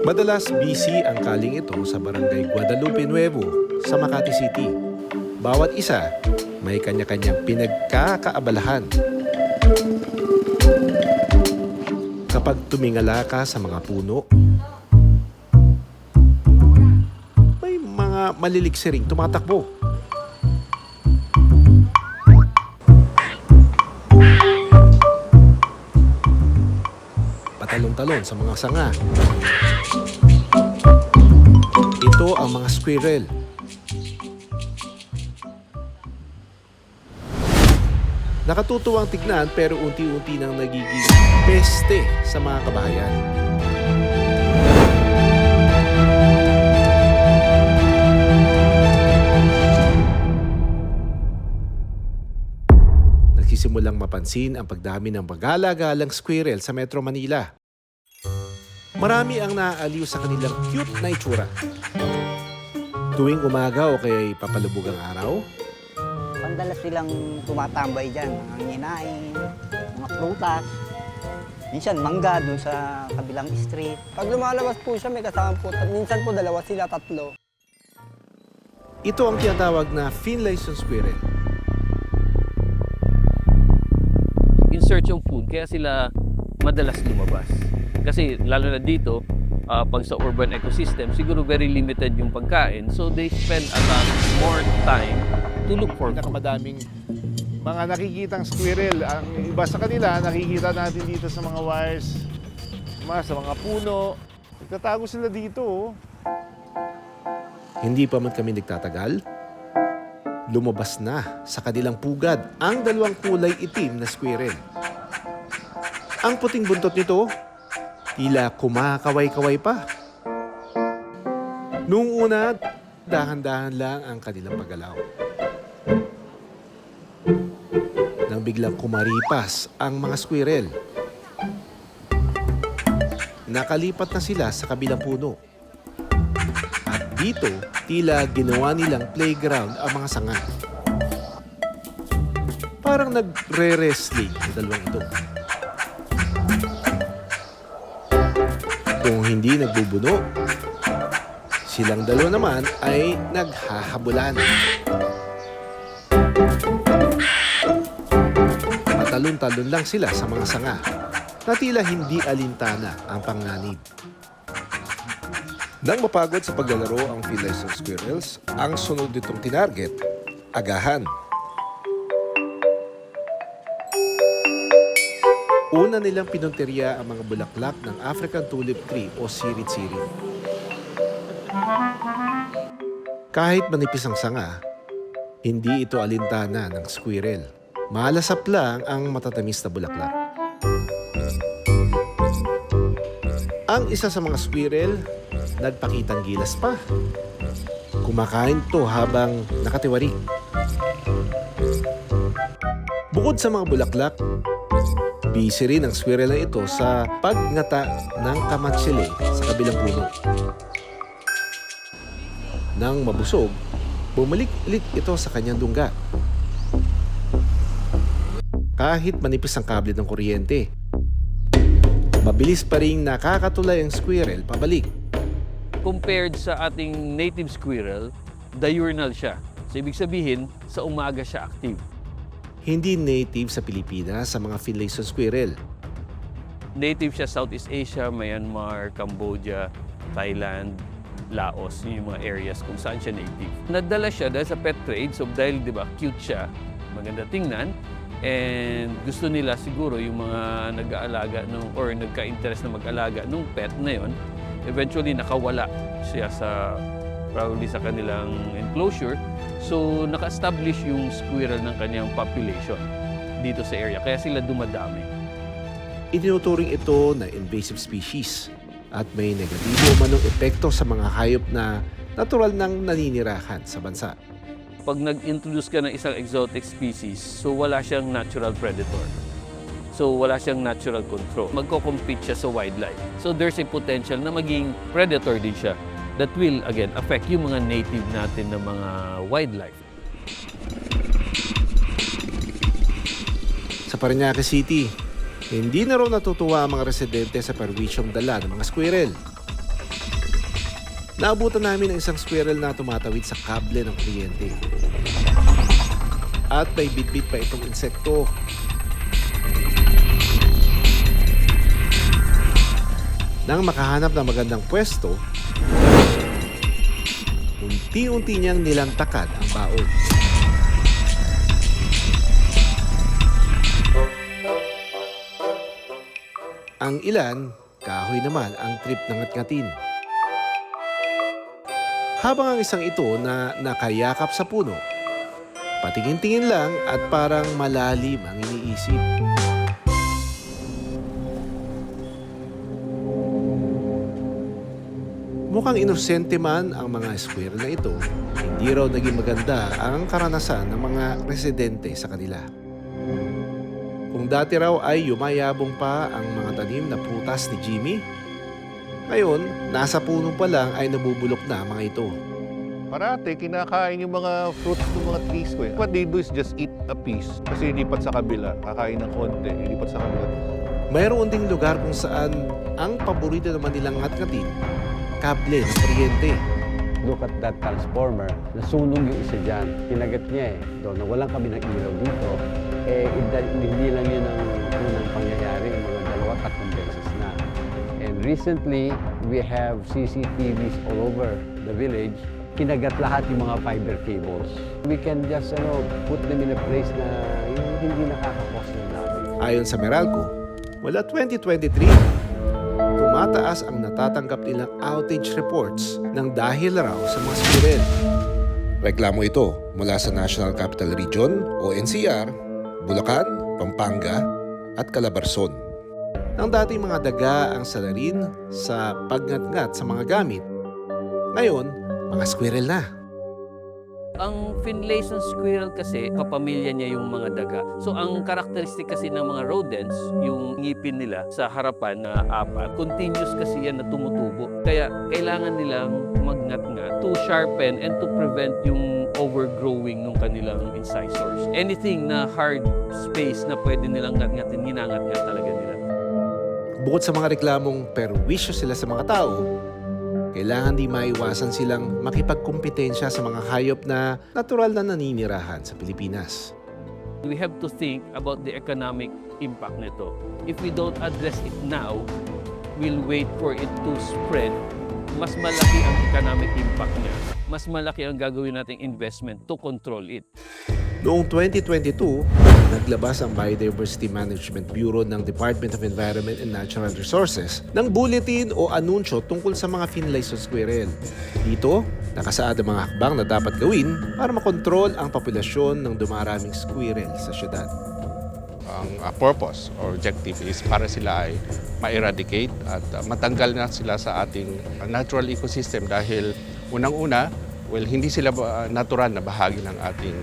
Madalas busy ang kaling ito sa barangay Guadalupe Nuevo sa Makati City. Bawat isa may kanya-kanyang pinagkakaabalahan. Kapag tumingala ka sa mga puno, may mga maliliksiring tumatakbo. Patalon-talon sa mga sanga. Ito ang mga squirrel. Nakatutuwang tignan pero unti-unti nang nagiging peste sa mga kabahayan. Nagsisimulang mapansin ang pagdami ng pagala-galang squirrel sa Metro Manila. Marami ang naaaliw sa kanilang cute na itsura. Tuwing umaga o kaya'y papalubog ang araw, Pandalas silang tumatambay dyan, mga nginain, mga prutas. Minsan mangga doon sa kabilang street. Pag lumalabas po siya, may kasama po. Minsan po dalawa sila, tatlo. ito ang tinatawag na Finlayson squirrel. In search of food, kaya sila madalas lumabas. Kasi lalo na dito, pag sa urban ecosystem, siguro very limited yung pagkain. So they spend a lot more time to look for food. Pinakamadaming mga nakikitang squirrel. Ang iba sa kanila, nakikita natin dito sa mga wires, sa mga puno. Nagtatago sila dito. Hindi pa man kami nagtatagal, lumabas na sa kanilang pugad ang dalawang kulay itim na squirrel. Ang puting buntot nito, tila kumakaway-kaway pa. Noong una, dahan-dahan lang ang kanilang paggalaw. Nang biglang kumaripas ang mga squirrel, nakalipat na sila sa kabilang puno. At dito, tila ginawa nilang playground ang mga sanga. Parang nagre-wrestling ang dalawang ito. Kung hindi nagbubuno, silang dalawa naman ay naghahabulan. Patalon-talon lang sila sa mga sanga na tila hindi alintana ang panganib. Nang mapagod sa paglalaro ang Finlayson squirrels, ang sunod nitong tinarget, agahan. Una nilang pinunteriya ang mga bulaklak ng African tulip tree o sirit-sirit. Kahit manipis ang sanga, hindi ito alintana ng squirrel. Malasap lang ang matatamis na bulaklak. Ang isa sa mga squirrel, nagpakitang gilas pa. Kumakain to habang nakatiwari. Bukod sa mga bulaklak, busy rin ang squirrel na ito sa pagngata ng kamatsili sa kabilang puno. Nang mabusog, bumalik ulit ito sa kanyang dungga. Kahit manipis ang kable ng kuryente, mabilis pa rin nakakatulay ang squirrel pabalik. Compared sa ating native squirrel, diurnal siya. So ibig sabihin, sa umaga siya active. Hindi native sa Pilipinas sa mga Finlayson squirrel. Native siya Southeast Asia, Myanmar, Cambodia, Thailand, Laos, yung mga areas kung saan siya native. Nadala siya dahil sa pet trade, so dahil di ba cute siya, maganda tingnan, and gusto nila siguro yung mga nag-aalaga or nagka-interest na mag-alaga nung pet na yon, eventually nakawala siya probably sa kanilang enclosure. So naka-establish yung squirrel ng kanyang population dito sa area, kaya sila dumadami. Itinuturing ito na invasive species at may negatibo manong epekto sa mga hayop na natural nang naninirahan sa bansa. Pag nag-introduce ka ng isang exotic species, so wala siyang natural predator. So wala siyang natural control. Magko-compete siya sa wildlife. So there's a potential na maging predator din siya that will, again, affect yung mga native natin na mga wildlife. Sa Parañaque City, hindi na raw natutuwa ang mga residente sa perwisyong dala ng mga squirrel. naabutan namin ang isang squirrel na tumatawid sa kable ng kuryente. At may bitbit pa itong insekto. Nang makahanap ng magandang pwesto, unti-unti niyang nilantakad ang baon. Ang ilan, kahoy naman ang trip ng ngatngatin. Habang ang isang ito na nakayakap sa puno, patingin-tingin lang at parang malalim ang iniisip. Mukhang inosente man ang mga squirrel na ito, hindi raw naging maganda ang karanasan ng mga residente sa kanila. Kung dati raw ay yumayabong pa ang mga tanim na prutas ni Jimmy, ngayon, nasa puno pa lang ay nabubulok na ang mga ito. Parati, kinakain yung mga fruits ng mga trees ko eh. What they do is just eat a piece. Kasi ilipat sa kabila, kakain ng konti, ilipat sa kabila. Mayroon ding lugar kung saan ang paborito naman nilang ngatngatin, kable ng kuryente. Look at that transformer. Nasunog yung isa dyan. Kinagat niya eh. Doon na walang kami ng ilaw dito. Hindi lang yun ang unang pangyayari. Mga 2-3 beses na. And recently, we have CCTVs all over the village. Kinagat lahat yung mga fiber cables. We can just put them in a place na yung hindi nakakakos ng namin. Ayon sa Meralco, mula 2023, tumataas ang natatanggap nilang outage reports ng dahil raw sa mga squirrel. Reklamo ito mula sa National Capital Region o NCR, Bulacan, Pampanga at Calabarzon. Nang dating mga daga ang salarin sa pagngat-ngat sa mga gamit, ngayon, mga squirrel na. Ang Finlayson squirrel kasi, kapamilya niya yung mga daga. So ang karakteristik kasi ng mga rodents, yung ngipin nila sa harapan na 4, continuous kasi yan na tumutubo. Kaya kailangan nilang magngat-ngat to sharpen and to prevent yung overgrowing ng kanilang incisors. Anything na hard space na pwede nilang ngat-ngatin, ginangat-ngat talaga nila. Bukod sa mga reklamong perwisyo sila sa mga tao, kailangan di maiwasan silang makipagkumpetensya sa mga hayop na natural na naninirahan sa Pilipinas. We have to think about the economic impact nito. If we don't address it now, we'll wait for it to spread. Mas malaki ang economic impact niya. Mas malaki ang gagawin nating investment to control it. Noong 2022, naglabas ang Biodiversity Management Bureau ng Department of Environment and Natural Resources ng bulletin o anunsyo tungkol sa mga Finlayson squirrel. Dito, nakasaad ang mga hakbang na dapat gawin para makontrol ang populasyon ng dumaraming squirrel sa syudad. Ang purpose or objective is para sila ay ma-eradicate at matanggal na sila sa ating natural ecosystem dahil unang-una, hindi sila natural na bahagi ng ating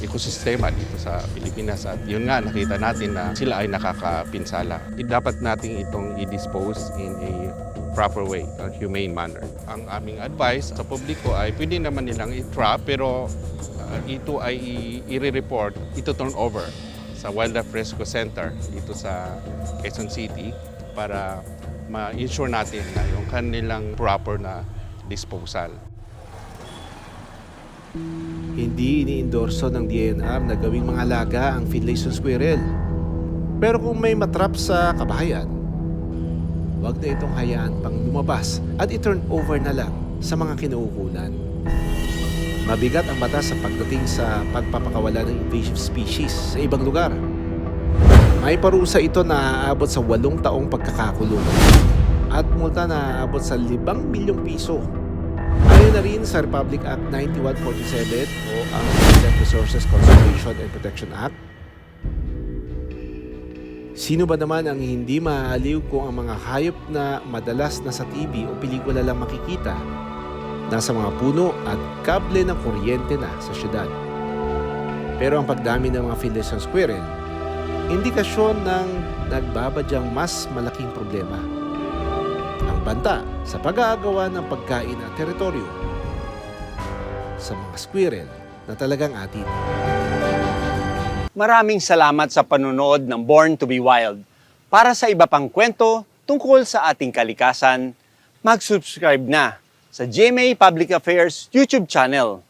ekosistema dito sa Pilipinas. At yun nga, nakita natin na sila ay nakakapinsala. Dapat nating itong i-dispose in a proper way, a humane manner. Ang aming advice sa publiko ay pwede naman nilang i-trap, pero ito ay i-report, ito turn over sa Wildlife Rescue Center dito sa Quezon City para ma-ensure natin na yung kanilang proper na disposal. Hindi iniendorso ng DNR na gawing mga alaga ang Finlayson squirrel. Pero kung may matrap sa kabahayan, huwag na itong hayaan pang lumabas at i-turn over na lang sa mga kinaukulan. Mabigat ang batas sa pagdating sa pagpapakawala ng invasive species sa ibang lugar. May parusa ito na aabot sa 8 taong pagkakakulong at multa na aabot sa 5 milyong piso. Ayon na rin sa Republic Act 9147 o ang Wildlife Resources Conservation and Protection Act. Sino ba naman ang hindi maaaliw kung ang mga hayop na madalas na sa TV o pelikula lang makikita, nasa mga puno at kable ng kuryente na sa syudad? Pero ang pagdami ng mga Finlayson squirrel, indikasyon ng nagbabadyang mas malaking problema. Ang banta sa pag-aagawa ng pagkain at teritoryo sa mga squirrel na talagang atin. Maraming salamat sa panonood ng Born to be Wild. Para sa iba pang kwento tungkol sa ating kalikasan, mag-subscribe na sa GMA Public Affairs YouTube channel.